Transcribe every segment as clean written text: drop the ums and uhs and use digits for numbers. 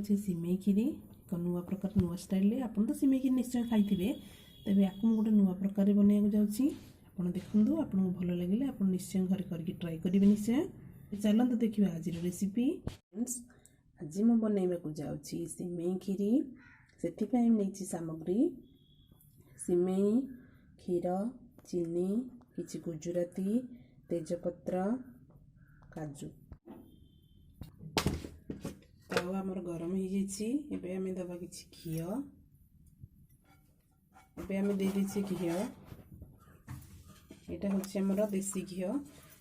ହେଉଛି ସିମେଇ କ୍ଷୀରି। ଏକ ନୂଆ ପ୍ରକାର ନୂଆ ଷ୍ଟାଇଲ୍ରେ ଆପଣ ତ ସିମେଇ କ୍ଷୀରି ନିଶ୍ଚୟ ଖାଇଥିବେ, ତେବେ ଆକୁ ମୁଁ ଗୋଟେ ନୂଆ ପ୍ରକାରରେ ବନେଇବାକୁ ଯାଉଛି। ଆପଣ ଦେଖନ୍ତୁ, ଆପଣଙ୍କୁ ଭଲ ଲାଗିଲେ ଆପଣ ନିଶ୍ଚୟ ଘରେ କରିକି ଟ୍ରାଏ କରିବେ ନିଶ୍ଚୟ। ଚାଲନ୍ତୁ ଦେଖିବା ଆଜିର ରେସିପି। ଆଜି ମୁଁ ବନେଇବାକୁ ଯାଉଛି ସିମେଇ କ୍ଷୀରି। ସେଥିପାଇଁ ନେଇଛି ସାମଗ୍ରୀ ସିମେଇ, କ୍ଷୀର, ଚିନି, କିଛି ଗୁଜୁରାତି, ତେଜପତ୍ର, କାଜୁ। ତାୱା ଆମର ଗରମ ହେଇଯାଇଛି। ଏବେ ଆମେ ଦେବା କିଛି ଘିଅ। ଏବେ ଆମେ ଦେଇଦେଇଛି ଘିଅ। ଏଇଟା ହେଉଛି ଆମର ଦେଶୀ ଘିଅ।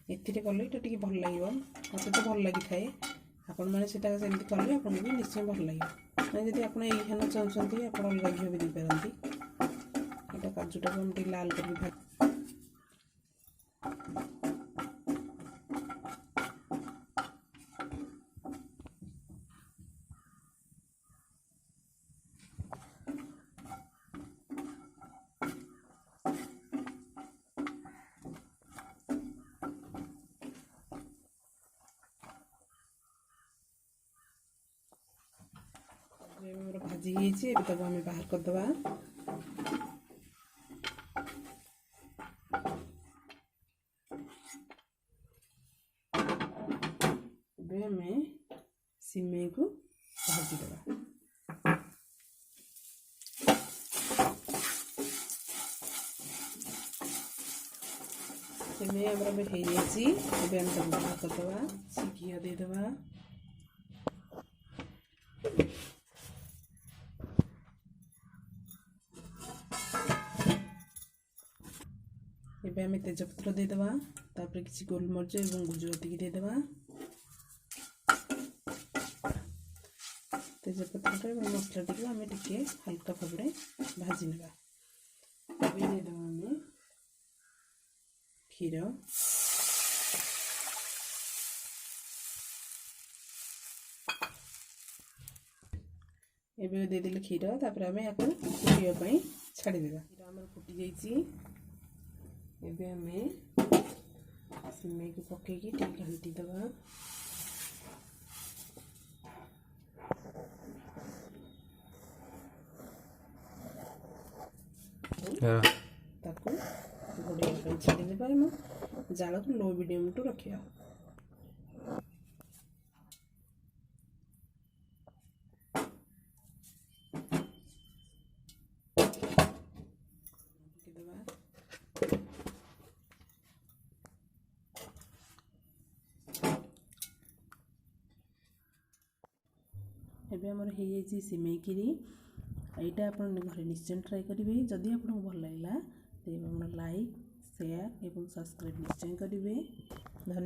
ଏଥିରେ କଲେ ଏଇଟା ଟିକେ ଭଲ ଲାଗିବ, ମୋତେ ତ ଭଲ ଲାଗିଥାଏ। ଆପଣମାନେ ସେଟା ସେମିତି କଲେ ଆପଣଙ୍କୁ ବି ନିଶ୍ଚୟ ଭଲ ଲାଗିବ। ଯଦି ଆପଣ ଏଇ ଖାନା ଚାହୁଁଛନ୍ତି ଆପଣ ଅଲଗା ଘିଅ ବି ଦେଇପାରନ୍ତି। ଏଇଟା କାଜୁଟାକୁ ଆମେ ଟିକେ ଲାଲ କରିକି ଆମର ଭାଜି ହେଇଛି। ଏବେ ତାକୁ ଆମେ ବାହାର କରିଦେବା। ଏବେ ଆମେ ସିମେଇକୁ ଭାଜିଦେବା। ସିମେଇ ଆମର ଏବେ ହେଇଯାଇଛି। ଏବେ ଆମେ ତାକୁ ବାହାର କରିଦେବା। ଘିଅ ଦେଇଦେବା। ଏବେ ଆମେ ତେଜପତ୍ର ଦେଇଦେବା। ତାପରେ କିଛି ଗୋଲମରିଚ ଏବଂ ଗୁଜୁରାତି ଦେଇଦେବା। ତେଜପତ୍ର ଏବଂ ମସଲାଟିକୁ ଆମେ ଟିକେ ହାଲକା ଭାବରେ ଭାଜି ନେବା। ଏବେ ଦେଇଦେବା ଆମେ କ୍ଷୀର। ଏବେ ଦେଇଦେଲେ କ୍ଷୀର। ତାପରେ ଆମେ ୟାକୁ ଫୁଟିବା ପାଇଁ ଛାଡ଼ିଦେବା। କ୍ଷୀର ଆମର ଫୁଟି ଯାଇଛି। ଏବେ ଆମେ ସିମେଇକୁ ପକେଇକି ଟିକେ ଘାଣ୍ଟି ଦେବା। ତାକୁ ଘୋଡ଼େଇବା ପାଇଁ ଛାଡ଼ିଦେବା ଏବଂ ଜାଳକୁ ଲୋ ମିଡ଼ିୟମଠୁ ରଖିବା। ଏବେ ଆମର ହେଇଯାଇଛି ସିମେଇ କ୍ଷୀରି। ଏଇଟା ଆପଣ ଘରେ ନିଶ୍ଚୟ ଟ୍ରାଏ କରିବେ। ଯଦି ଆପଣଙ୍କୁ ଭଲ ଲାଗିଲା ତେବେ ଆପଣ ଲାଇକ୍, ସେୟାର ଏବଂ ସବସ୍କ୍ରାଇବ୍ ନିଶ୍ଚୟ କରିବେ। ଧନ୍ୟବାଦ।